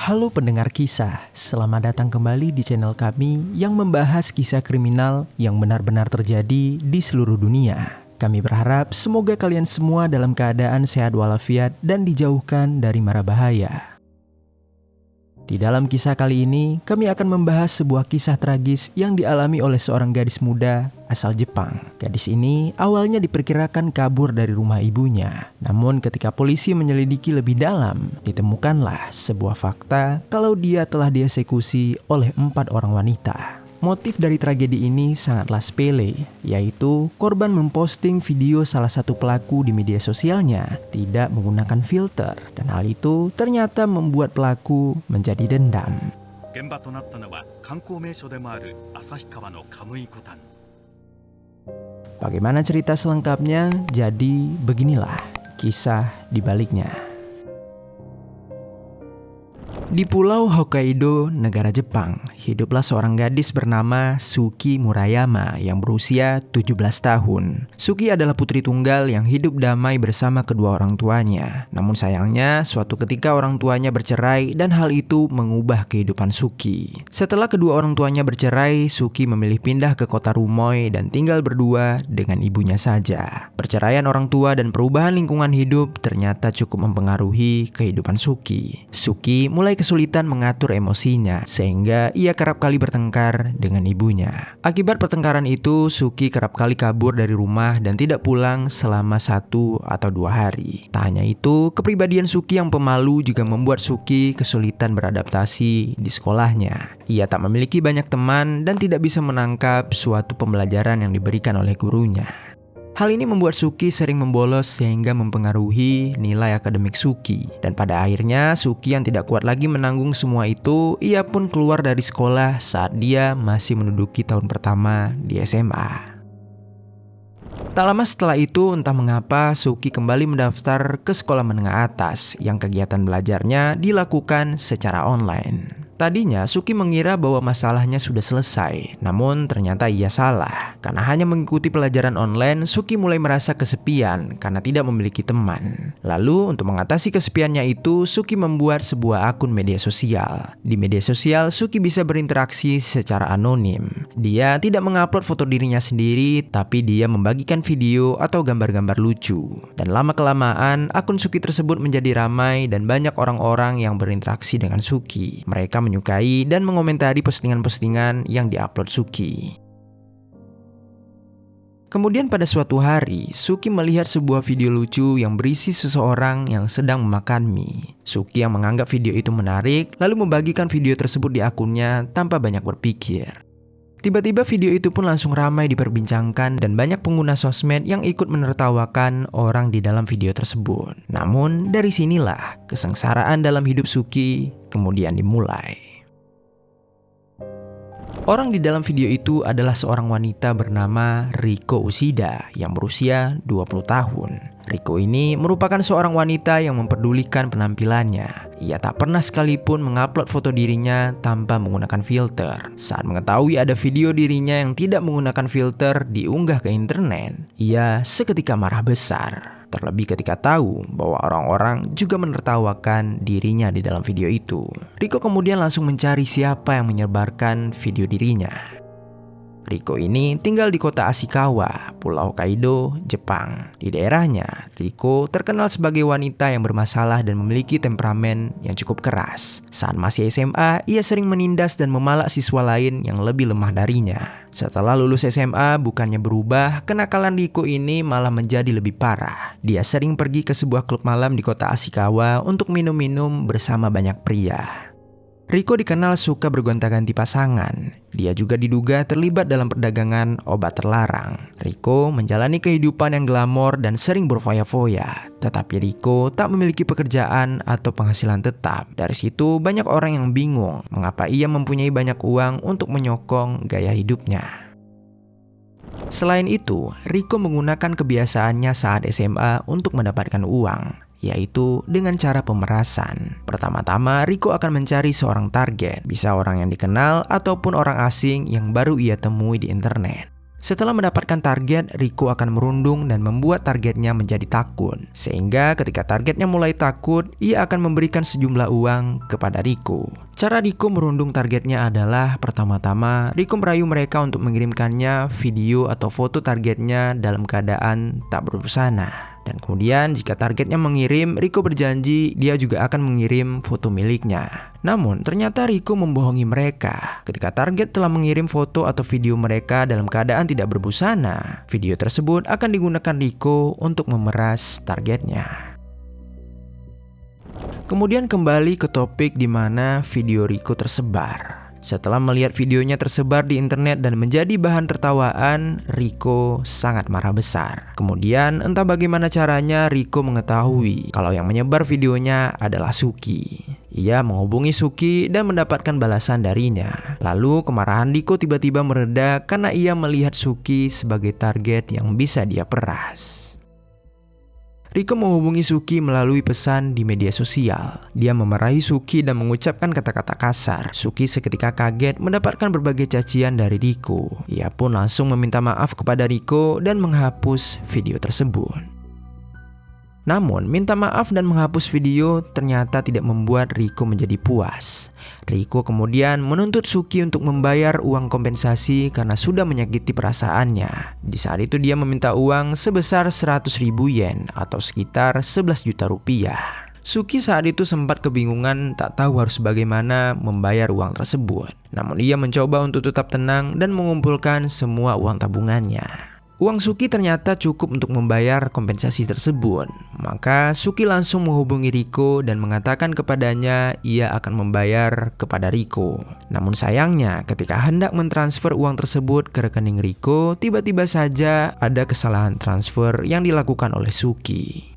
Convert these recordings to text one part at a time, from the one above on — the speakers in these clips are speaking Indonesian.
Halo pendengar kisah, selamat datang kembali di channel kami yang membahas kisah kriminal yang benar-benar terjadi di seluruh dunia. Kami berharap semoga kalian semua dalam keadaan sehat walafiat dan dijauhkan dari mara bahaya. Di dalam kisah kali ini, kami akan membahas sebuah kisah tragis yang dialami oleh seorang gadis muda asal Jepang. Gadis ini awalnya diperkirakan kabur dari rumah ibunya. Namun ketika polisi menyelidiki lebih dalam, ditemukanlah sebuah fakta kalau dia telah dieksekusi oleh 4 orang wanita. Motif dari tragedi ini sangatlah sepele, yaitu korban memposting video salah satu pelaku di media sosialnya tidak menggunakan filter, dan hal itu ternyata membuat pelaku menjadi dendam. Bagaimana cerita selengkapnya? Jadi beginilah kisah di baliknya. Di Pulau Hokkaido, negara Jepang, hiduplah seorang gadis bernama Suki Murayama yang berusia 17 tahun. Suki adalah putri tunggal yang hidup damai bersama kedua orang tuanya. Namun sayangnya, suatu ketika orang tuanya bercerai dan hal itu mengubah kehidupan Suki. Setelah kedua orang tuanya bercerai, Suki memilih pindah ke kota Rumoi dan tinggal berdua dengan ibunya saja. Perceraian orang tua dan perubahan lingkungan hidup ternyata cukup mempengaruhi kehidupan Suki. Suki mulai kesulitan mengatur emosinya sehingga ia kerap kali bertengkar dengan ibunya. Akibat pertengkaran itu, Suki kerap kali kabur dari rumah dan tidak pulang selama 1 atau 2 hari. Tak hanya itu, kepribadian Suki yang pemalu juga membuat Suki kesulitan beradaptasi di sekolahnya. Ia tak memiliki banyak teman dan tidak bisa menangkap suatu pembelajaran yang diberikan oleh gurunya. Hal ini membuat Suki sering membolos sehingga mempengaruhi nilai akademik Suki. Dan pada akhirnya Suki yang tidak kuat lagi menanggung semua itu, ia pun keluar dari sekolah saat dia masih menduduki tahun pertama di SMA. Tak lama setelah itu, entah mengapa Suki kembali mendaftar ke sekolah menengah atas yang kegiatan belajarnya dilakukan secara online. Tadinya Suki mengira bahwa masalahnya sudah selesai, namun ternyata ia salah. Karena hanya mengikuti pelajaran online, Suki mulai merasa kesepian karena tidak memiliki teman. Lalu untuk mengatasi kesepiannya itu, Suki membuat sebuah akun media sosial. Di media sosial, Suki bisa berinteraksi secara anonim. Dia tidak mengupload foto dirinya sendiri, tapi dia membagikan video atau gambar-gambar lucu. Dan lama-kelamaan, akun Suki tersebut menjadi ramai dan banyak orang-orang yang berinteraksi dengan Suki. Mereka menyukai dan mengomentari postingan-postingan yang diupload Suki. Kemudian pada suatu hari, Suki melihat sebuah video lucu yang berisi seseorang yang sedang memakan mie. Suki yang menganggap video itu menarik, lalu membagikan video tersebut di akunnya tanpa banyak berpikir. Tiba-tiba video itu pun langsung ramai diperbincangkan dan banyak pengguna sosmed yang ikut menertawakan orang di dalam video tersebut. Namun dari sinilah kesengsaraan dalam hidup Suki kemudian dimulai. Orang di dalam video itu adalah seorang wanita bernama Riko Ushida yang berusia 20 tahun. Riko ini merupakan seorang wanita yang memperdulikan penampilannya. Ia tak pernah sekalipun mengupload foto dirinya tanpa menggunakan filter. Saat mengetahui ada video dirinya yang tidak menggunakan filter diunggah ke internet, ia seketika marah besar. Terlebih ketika tahu bahwa orang-orang juga menertawakan dirinya di dalam video itu. Riko kemudian langsung mencari siapa yang menyebarkan video dirinya. Riko ini tinggal di kota Ashikawa, Pulau Hokkaido, Jepang. Di daerahnya, Riko terkenal sebagai wanita yang bermasalah dan memiliki temperamen yang cukup keras. Saat masih SMA, ia sering menindas dan memalak siswa lain yang lebih lemah darinya. Setelah lulus SMA, bukannya berubah, kenakalan Riko ini malah menjadi lebih parah. Dia sering pergi ke sebuah klub malam di kota Ashikawa untuk minum-minum bersama banyak pria. Riko dikenal suka bergonta-ganti pasangan. Dia juga diduga terlibat dalam perdagangan obat terlarang. Riko menjalani kehidupan yang glamor dan sering berfoya-foya. Tetapi Riko tak memiliki pekerjaan atau penghasilan tetap. Dari situ banyak orang yang bingung mengapa ia mempunyai banyak uang untuk menyokong gaya hidupnya. Selain itu, Riko menggunakan kebiasaannya saat SMA untuk mendapatkan uang, yaitu dengan cara pemerasan. Pertama-tama, Riko akan mencari seorang target, bisa orang yang dikenal ataupun orang asing yang baru ia temui di internet. Setelah mendapatkan target, Riko akan merundung dan membuat targetnya menjadi takut. Sehingga ketika targetnya mulai takut, ia akan memberikan sejumlah uang kepada Riko. Cara Riko merundung targetnya adalah pertama-tama Riko merayu mereka untuk mengirimkannya video atau foto targetnya dalam keadaan tak berbusana. Dan kemudian jika targetnya mengirim, Riko berjanji dia juga akan mengirim foto miliknya. Namun ternyata Riko membohongi mereka. Ketika target telah mengirim foto atau video mereka dalam keadaan tidak berbusana, video tersebut akan digunakan Riko untuk memeras targetnya. Kemudian kembali ke topik di mana video Riko tersebar. Setelah melihat videonya tersebar di internet dan menjadi bahan tertawaan, Riko sangat marah besar. Kemudian entah bagaimana caranya Riko mengetahui kalau yang menyebar videonya adalah Suki. Ia menghubungi Suki dan mendapatkan balasan darinya. Lalu kemarahan Riko tiba-tiba mereda karena ia melihat Suki sebagai target yang bisa dia peras. Riko menghubungi Suki melalui pesan di media sosial. Dia memarahi Suki dan mengucapkan kata-kata kasar. Suki seketika kaget mendapatkan berbagai cacian dari Riko. Ia pun langsung meminta maaf kepada Riko dan menghapus video tersebut. Namun, minta maaf dan menghapus video ternyata tidak membuat Riko menjadi puas. Riko kemudian menuntut Suki untuk membayar uang kompensasi karena sudah menyakiti perasaannya. Di saat itu dia meminta uang sebesar 100.000 yen atau sekitar 11 juta rupiah. Suki saat itu sempat kebingungan tak tahu harus bagaimana membayar uang tersebut. Namun ia mencoba untuk tetap tenang dan mengumpulkan semua uang tabungannya. Uang Suki ternyata cukup untuk membayar kompensasi tersebut. Maka Suki langsung menghubungi Riko dan mengatakan kepadanya ia akan membayar kepada Riko. Namun sayangnya ketika hendak mentransfer uang tersebut ke rekening Riko, tiba-tiba saja ada kesalahan transfer yang dilakukan oleh Suki.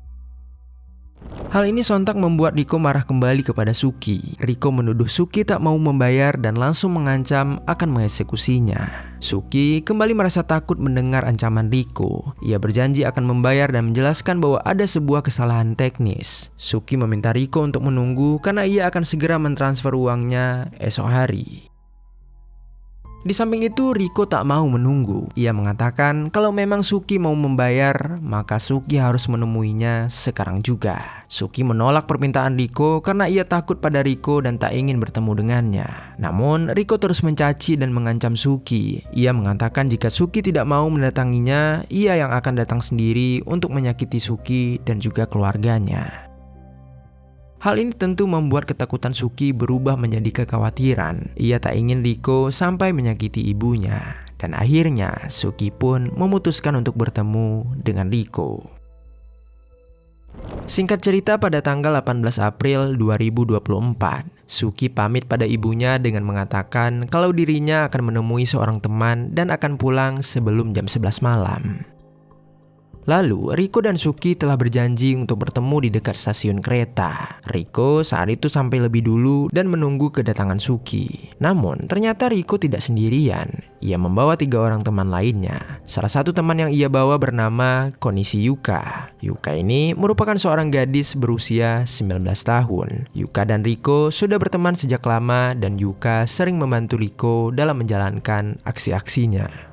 Hal ini sontak membuat Riko marah kembali kepada Suki. Riko menuduh Suki tak mau membayar dan langsung mengancam akan mengeksekusinya. Suki kembali merasa takut mendengar ancaman Riko. Ia berjanji akan membayar dan menjelaskan bahwa ada sebuah kesalahan teknis. Suki meminta Riko untuk menunggu karena ia akan segera mentransfer uangnya esok hari. Di samping itu, Riko tak mau menunggu. Ia mengatakan kalau memang Suki mau membayar, maka Suki harus menemuinya sekarang juga. Suki menolak permintaan Riko karena ia takut pada Riko dan tak ingin bertemu dengannya. Namun, Riko terus mencaci dan mengancam Suki. Ia mengatakan jika Suki tidak mau mendatanginya, ia yang akan datang sendiri untuk menyakiti Suki dan juga keluarganya. Hal ini tentu membuat ketakutan Suki berubah menjadi kekhawatiran. Ia tak ingin Riko sampai menyakiti ibunya. Dan akhirnya Suki pun memutuskan untuk bertemu dengan Riko. Singkat cerita, pada tanggal 18 April 2024, Suki pamit pada ibunya dengan mengatakan kalau dirinya akan menemui seorang teman dan akan pulang sebelum jam 11 malam. Lalu, Riko dan Suki telah berjanji untuk bertemu di dekat stasiun kereta. Riko saat itu sampai lebih dulu dan menunggu kedatangan Suki. Namun, ternyata Riko tidak sendirian. Ia membawa 3 orang teman lainnya. Salah satu teman yang ia bawa bernama Konishi Yuka. Yuka ini merupakan seorang gadis berusia 19 tahun. Yuka dan Riko sudah berteman sejak lama dan Yuka sering membantu Riko dalam menjalankan aksi-aksinya.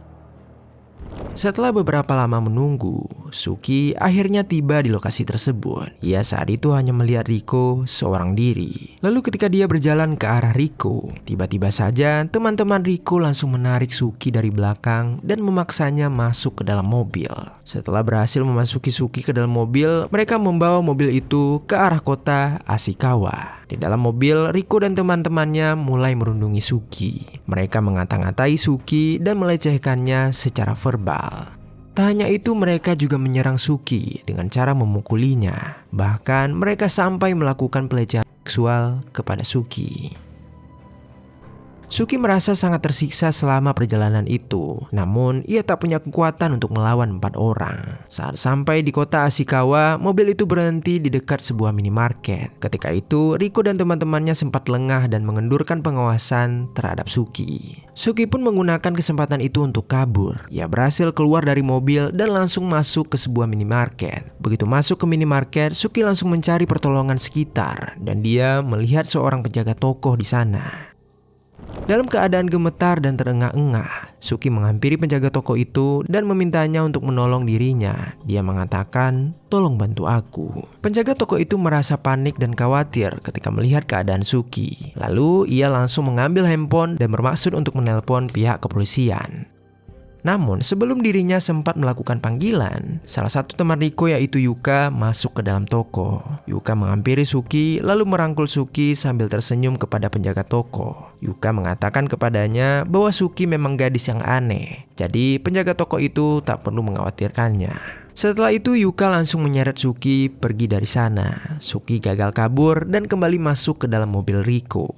Setelah beberapa lama menunggu, Suki akhirnya tiba di lokasi tersebut. Ia saat itu hanya melihat Riko seorang diri. Lalu ketika dia berjalan ke arah Riko, tiba-tiba saja teman-teman Riko langsung menarik Suki dari belakang dan memaksanya masuk ke dalam mobil. Setelah berhasil memasuki Suki ke dalam mobil, mereka membawa mobil itu ke arah kota Ashikawa. Di dalam mobil, Riko dan teman-temannya mulai merundungi Suki. Mereka ngata-ngatai Suki dan melecehkannya secara verbal. Tak hanya itu, mereka juga menyerang Suki dengan cara memukulinya. Bahkan mereka sampai melakukan pelecehan seksual kepada Suki. Suki merasa sangat tersiksa selama perjalanan itu. Namun, ia tak punya kekuatan untuk melawan 4 orang. Saat sampai di kota Ashikawa, mobil itu berhenti di dekat sebuah minimarket. Ketika itu, Riko dan teman-temannya sempat lengah dan mengendurkan pengawasan terhadap Suki. Suki pun menggunakan kesempatan itu untuk kabur. Ia berhasil keluar dari mobil dan langsung masuk ke sebuah minimarket. Begitu masuk ke minimarket, Suki langsung mencari pertolongan sekitar dan dia melihat seorang penjaga toko di sana. Dalam keadaan gemetar dan terengah-engah, Suki menghampiri penjaga toko itu dan memintanya untuk menolong dirinya. Dia mengatakan, "Tolong bantu aku." Penjaga toko itu merasa panik dan khawatir ketika melihat keadaan Suki. Lalu ia langsung mengambil handphone dan bermaksud untuk menelpon pihak kepolisian. Namun sebelum dirinya sempat melakukan panggilan, salah satu teman Riko yaitu Yuka masuk ke dalam toko. Yuka menghampiri Suki lalu merangkul Suki sambil tersenyum kepada penjaga toko. Yuka mengatakan kepadanya bahwa Suki memang gadis yang aneh, jadi penjaga toko itu tak perlu mengkhawatirkannya. Setelah itu Yuka langsung menyeret Suki pergi dari sana. Suki gagal kabur dan kembali masuk ke dalam mobil Riko.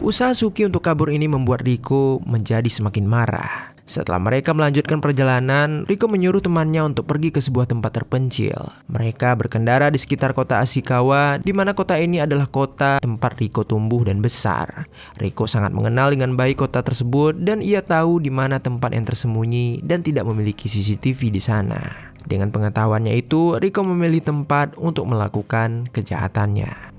Usaha Suki untuk kabur ini membuat Riko menjadi semakin marah. Setelah mereka melanjutkan perjalanan, Riko menyuruh temannya untuk pergi ke sebuah tempat terpencil. Mereka berkendara di sekitar kota Ashikawa, di mana kota ini adalah kota tempat Riko tumbuh dan besar. Riko sangat mengenal dengan baik kota tersebut dan ia tahu di mana tempat yang tersembunyi dan tidak memiliki CCTV di sana. Dengan pengetahuannya itu, Riko memilih tempat untuk melakukan kejahatannya.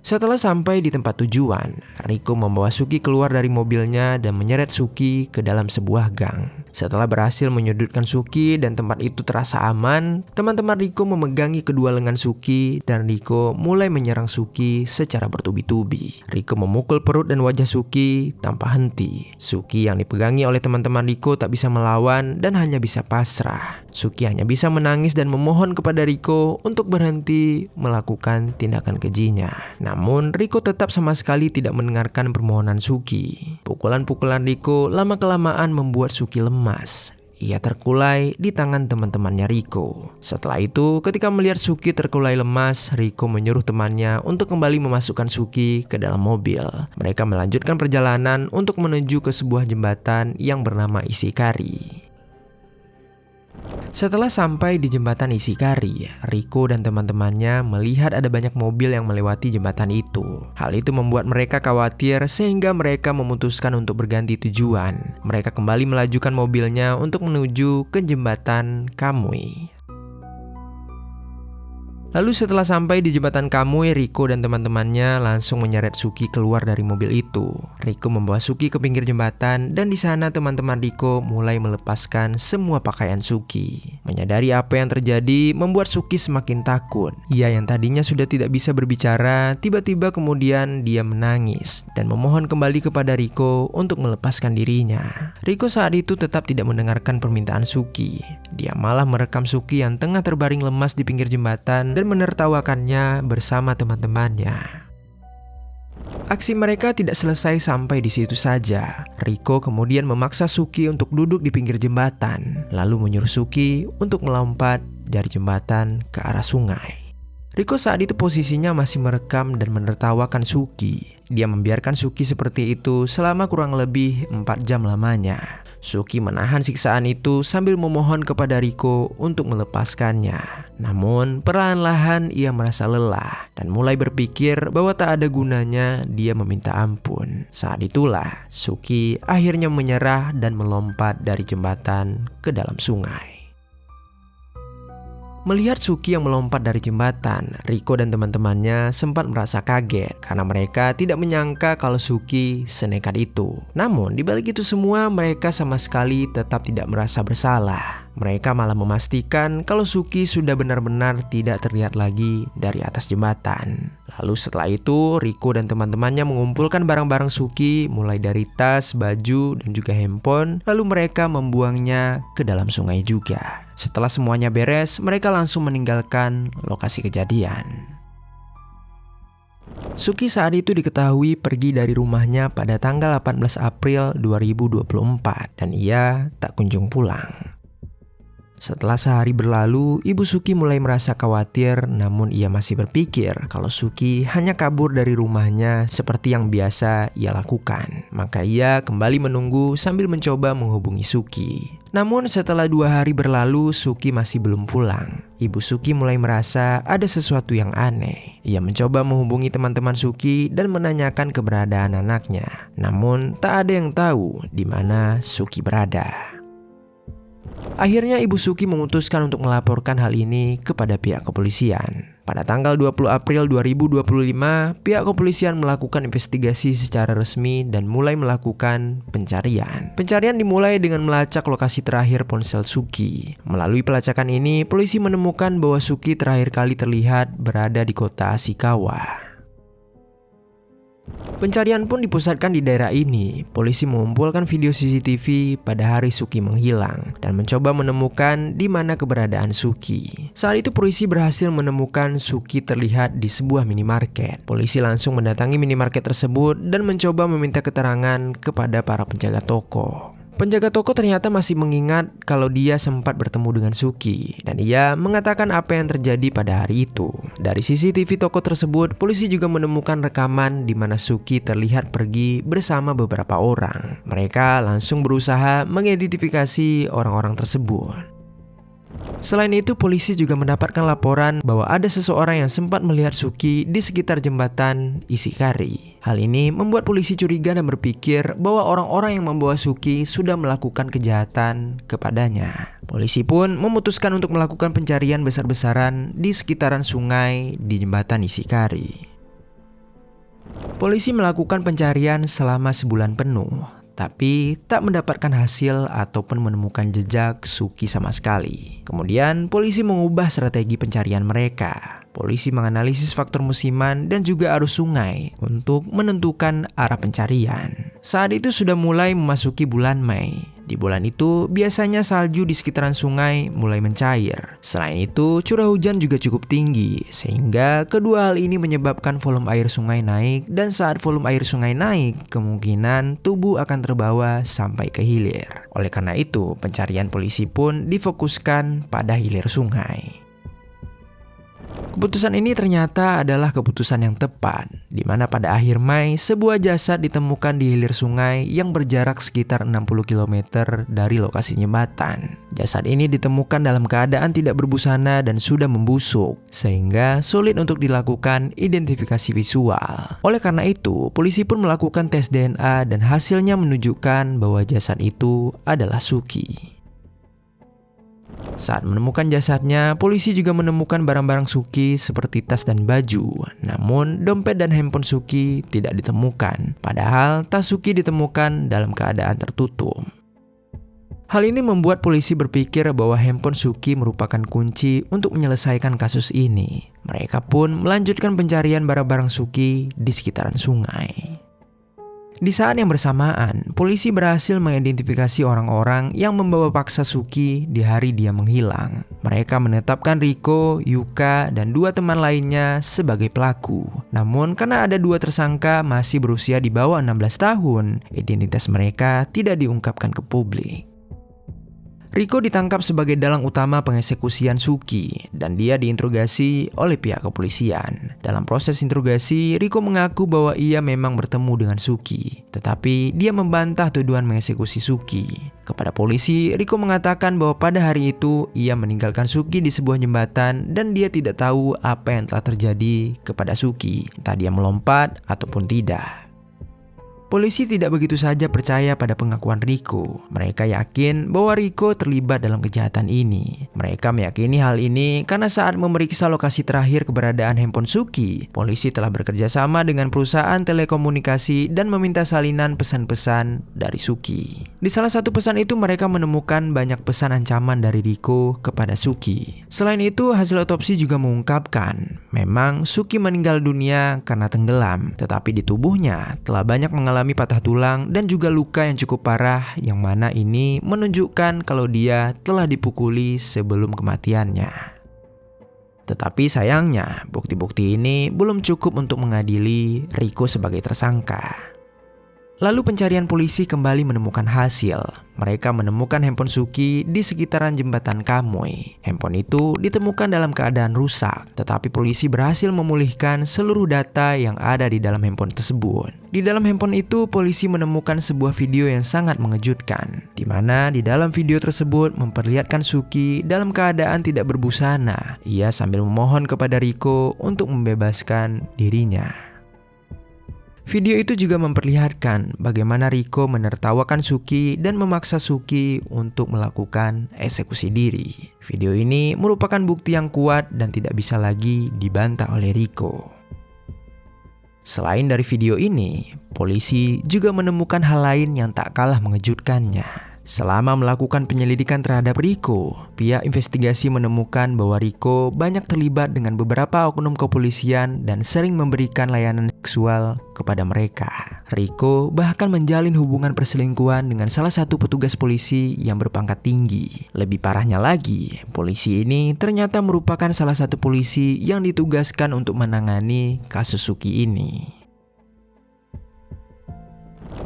Setelah sampai di tempat tujuan, Riko membawa Suki keluar dari mobilnya dan menyeret Suki ke dalam sebuah gang. Setelah berhasil menyudutkan Suki dan tempat itu terasa aman, teman-teman Riko memegangi kedua lengan Suki dan Riko mulai menyerang Suki secara bertubi-tubi. Riko memukul perut dan wajah Suki tanpa henti. Suki yang dipegangi oleh teman-teman Riko tak bisa melawan dan hanya bisa pasrah. Suki hanya bisa menangis dan memohon kepada Riko untuk berhenti melakukan tindakan kejinya. Namun Riko tetap sama sekali tidak mendengarkan permohonan Suki. Pukulan-pukulan Riko lama-kelamaan membuat Suki lemas. Ia terkulai di tangan teman-temannya Riko. Setelah itu, ketika melihat Suki terkulai lemas, Riko menyuruh temannya untuk kembali memasukkan Suki ke dalam mobil. Mereka melanjutkan perjalanan untuk menuju ke sebuah jembatan yang bernama Ishikari. Setelah sampai di jembatan Ishikari, Riko dan teman-temannya melihat ada banyak mobil yang melewati jembatan itu. Hal itu membuat mereka khawatir sehingga mereka memutuskan untuk berganti tujuan. Mereka kembali melajukan mobilnya untuk menuju ke jembatan Kamui. Lalu setelah sampai di jembatan Kamui, Riko dan teman-temannya langsung menyeret Suki keluar dari mobil itu. Riko membawa Suki ke pinggir jembatan dan di sana teman-teman Riko mulai melepaskan semua pakaian Suki. Menyadari apa yang terjadi membuat Suki semakin takut. Ia yang tadinya sudah tidak bisa berbicara, tiba-tiba kemudian dia menangis dan memohon kembali kepada Riko untuk melepaskan dirinya. Riko saat itu tetap tidak mendengarkan permintaan Suki. Dia malah merekam Suki yang tengah terbaring lemas di pinggir jembatan dan menertawakannya bersama teman-temannya. Aksi mereka tidak selesai sampai di situ saja. Riko kemudian memaksa Suki untuk duduk di pinggir jembatan, lalu menyuruh Suki untuk melompat dari jembatan ke arah sungai. Riko saat itu posisinya masih merekam dan menertawakan Suki. Dia membiarkan Suki seperti itu selama kurang lebih 4 jam lamanya. Suki menahan siksaan itu sambil memohon kepada Riko untuk melepaskannya. Namun perlahan-lahan ia merasa lelah dan mulai berpikir bahwa tak ada gunanya dia meminta ampun. Saat itulah Suki akhirnya menyerah dan melompat dari jembatan ke dalam sungai. Melihat Suki yang melompat dari jembatan, Riko dan teman-temannya sempat merasa kaget karena mereka tidak menyangka kalau Suki senekat itu. Namun di balik itu semua mereka sama sekali tetap tidak merasa bersalah. Mereka malah memastikan kalau Suki sudah benar-benar tidak terlihat lagi dari atas jembatan. Lalu setelah itu Riko dan teman-temannya mengumpulkan barang-barang Suki mulai dari tas, baju, dan juga handphone. Lalu mereka membuangnya ke dalam sungai juga. Setelah semuanya beres, mereka langsung meninggalkan lokasi kejadian. Suki saat itu diketahui pergi dari rumahnya pada tanggal 18 April 2024 dan ia tak kunjung pulang. Setelah sehari berlalu, Ibu Suki mulai merasa khawatir, namun ia masih berpikir kalau Suki hanya kabur dari rumahnya seperti yang biasa ia lakukan. Maka ia kembali menunggu sambil mencoba menghubungi Suki. Namun setelah 2 hari berlalu, Suki masih belum pulang. Ibu Suki mulai merasa ada sesuatu yang aneh. Ia mencoba menghubungi teman-teman Suki dan menanyakan keberadaan anaknya. Namun tak ada yang tahu di mana Suki berada. Akhirnya Ibu Suki memutuskan untuk melaporkan hal ini kepada pihak kepolisian. Pada tanggal 20 April 2025, pihak kepolisian melakukan investigasi secara resmi dan mulai melakukan pencarian. Pencarian dimulai dengan melacak lokasi terakhir ponsel Suki. Melalui pelacakan ini, polisi menemukan bahwa Suki terakhir kali terlihat berada di kota Ashikawa. Pencarian pun dipusatkan di daerah ini. Polisi mengumpulkan video CCTV pada hari Suki menghilang dan mencoba menemukan di mana keberadaan Suki. Saat itu polisi berhasil menemukan Suki terlihat di sebuah minimarket. Polisi langsung mendatangi minimarket tersebut dan mencoba meminta keterangan kepada para penjaga toko. Penjaga toko ternyata masih mengingat kalau dia sempat bertemu dengan Suki dan ia mengatakan apa yang terjadi pada hari itu. Dari CCTV toko tersebut, polisi juga menemukan rekaman di mana Suki terlihat pergi bersama beberapa orang. Mereka langsung berusaha mengidentifikasi orang-orang tersebut. Selain itu, polisi juga mendapatkan laporan bahwa ada seseorang yang sempat melihat Suki di sekitar jembatan Ishikari. Hal ini membuat polisi curiga dan berpikir bahwa orang-orang yang membawa Suki sudah melakukan kejahatan kepadanya. Polisi pun memutuskan untuk melakukan pencarian besar-besaran di sekitaran sungai di jembatan Ishikari. Polisi melakukan pencarian selama sebulan penuh, tapi tak mendapatkan hasil ataupun menemukan jejak Suki sama sekali. Kemudian polisi mengubah strategi pencarian mereka. Polisi menganalisis faktor musiman dan juga arus sungai untuk menentukan arah pencarian. Saat itu sudah mulai memasuki bulan Mei. Di bulan itu biasanya salju di sekitaran sungai mulai mencair. Selain itu curah hujan juga cukup tinggi, sehingga kedua hal ini menyebabkan volume air sungai naik, dan saat volume air sungai naik kemungkinan tubuh akan terbawa sampai ke hilir. Oleh karena itu pencarian polisi pun difokuskan pada hilir sungai. Keputusan ini ternyata adalah keputusan yang tepat, di mana pada akhir Mei sebuah jasad ditemukan di hilir sungai yang berjarak sekitar 60 km dari lokasi jembatan. Jasad ini ditemukan dalam keadaan tidak berbusana dan sudah membusuk, sehingga sulit untuk dilakukan identifikasi visual. Oleh karena itu, polisi pun melakukan tes DNA dan hasilnya menunjukkan bahwa jasad itu adalah Suki. Saat menemukan jasadnya, polisi juga menemukan barang-barang Suki seperti tas dan baju. Namun, dompet dan handphone Suki tidak ditemukan. Padahal, tas Suki ditemukan dalam keadaan tertutup. Hal ini membuat polisi berpikir bahwa handphone Suki merupakan kunci untuk menyelesaikan kasus ini. Mereka pun melanjutkan pencarian barang-barang Suki di sekitaran sungai. Di saat yang bersamaan, polisi berhasil mengidentifikasi orang-orang yang membawa paksa Suki di hari dia menghilang. Mereka menetapkan Riko, Yuka, dan 2 teman lainnya sebagai pelaku. Namun karena ada 2 tersangka masih berusia di bawah 16 tahun, identitas mereka tidak diungkapkan ke publik. Riko ditangkap sebagai dalang utama pengeksekusian Suki dan dia diinterogasi oleh pihak kepolisian. Dalam proses interogasi, Riko mengaku bahwa ia memang bertemu dengan Suki, tetapi dia membantah tuduhan mengeksekusi Suki. Kepada polisi, Riko mengatakan bahwa pada hari itu ia meninggalkan Suki di sebuah jembatan dan dia tidak tahu apa yang telah terjadi kepada Suki, entah dia melompat ataupun tidak. Polisi tidak begitu saja percaya pada pengakuan Riko. Mereka yakin bahwa Riko terlibat dalam kejahatan ini. Mereka meyakini hal ini karena saat memeriksa lokasi terakhir keberadaan handphone Suki, polisi telah bekerja sama dengan perusahaan telekomunikasi dan meminta salinan pesan-pesan dari Suki. Di salah satu pesan itu mereka menemukan banyak pesan ancaman dari Riko kepada Suki. Selain itu, hasil otopsi juga mengungkapkan memang Suki meninggal dunia karena tenggelam, tetapi di tubuhnya telah banyak mengalami patah tulang dan juga luka yang cukup parah, yang mana ini menunjukkan kalau dia telah dipukuli sebelum kematiannya. Tetapi sayangnya, bukti-bukti ini belum cukup untuk mengadili Riko sebagai tersangka. Lalu pencarian polisi kembali menemukan hasil. Mereka menemukan handphone Suki di sekitaran jembatan Kamui. Handphone itu ditemukan dalam keadaan rusak, tetapi polisi berhasil memulihkan seluruh data yang ada di dalam handphone tersebut. Di dalam handphone itu, polisi menemukan sebuah video yang sangat mengejutkan, di mana di dalam video tersebut memperlihatkan Suki dalam keadaan tidak berbusana. Ia sambil memohon kepada Riko untuk membebaskan dirinya. Video itu juga memperlihatkan bagaimana Riko menertawakan Suki dan memaksa Suki untuk melakukan eksekusi diri. Video ini merupakan bukti yang kuat dan tidak bisa lagi dibantah oleh Riko. Selain dari video ini, polisi juga menemukan hal lain yang tak kalah mengejutkannya. Selama melakukan penyelidikan terhadap Riko, pihak investigasi menemukan bahwa Riko banyak terlibat dengan beberapa oknum kepolisian dan sering memberikan layanan seksual kepada mereka. Riko bahkan menjalin hubungan perselingkuhan dengan salah satu petugas polisi yang berpangkat tinggi. Lebih parahnya lagi, polisi ini ternyata merupakan salah satu polisi yang ditugaskan untuk menangani kasus Suki ini.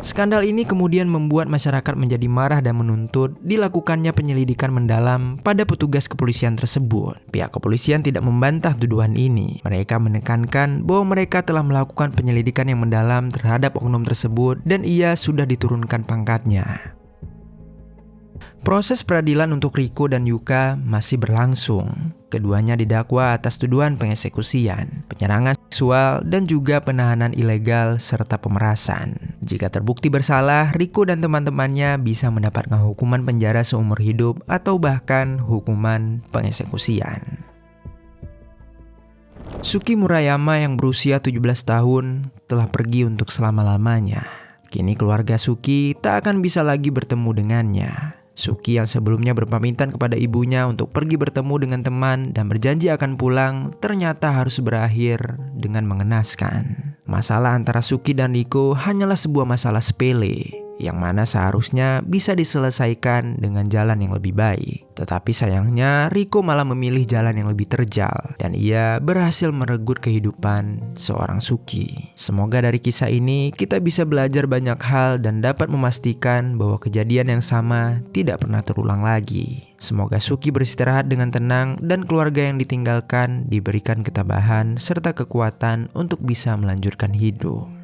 Skandal ini kemudian membuat masyarakat menjadi marah dan menuntut dilakukannya penyelidikan mendalam pada petugas kepolisian tersebut. Pihak kepolisian tidak membantah tuduhan ini. Mereka menekankan bahwa mereka telah melakukan penyelidikan yang mendalam terhadap oknum tersebut dan ia sudah diturunkan pangkatnya. Proses peradilan untuk Riko dan Yuka masih berlangsung. Keduanya didakwa atas tuduhan pengeksekusian, penyerangan seksual, dan juga penahanan ilegal serta pemerasan. Jika terbukti bersalah, Riko dan teman-temannya bisa mendapatkan hukuman penjara seumur hidup atau bahkan hukuman pengeksekusian. Suki Murayama yang berusia 17 tahun telah pergi untuk selama-lamanya. Kini keluarga Suki tak akan bisa lagi bertemu dengannya. Suki yang sebelumnya berpamitan kepada ibunya untuk pergi bertemu dengan teman dan berjanji akan pulang, ternyata harus berakhir dengan mengenaskan. Masalah antara Suki dan Riko hanyalah sebuah masalah sepele, yang mana seharusnya bisa diselesaikan dengan jalan yang lebih baik. Tetapi sayangnya Riko malah memilih jalan yang lebih terjal, dan ia berhasil merenggut kehidupan seorang Suki. Semoga dari kisah ini kita bisa belajar banyak hal dan dapat memastikan bahwa kejadian yang sama tidak pernah terulang lagi. Semoga Suki beristirahat dengan tenang dan keluarga yang ditinggalkan diberikan ketabahan serta kekuatan untuk bisa melanjutkan hidup.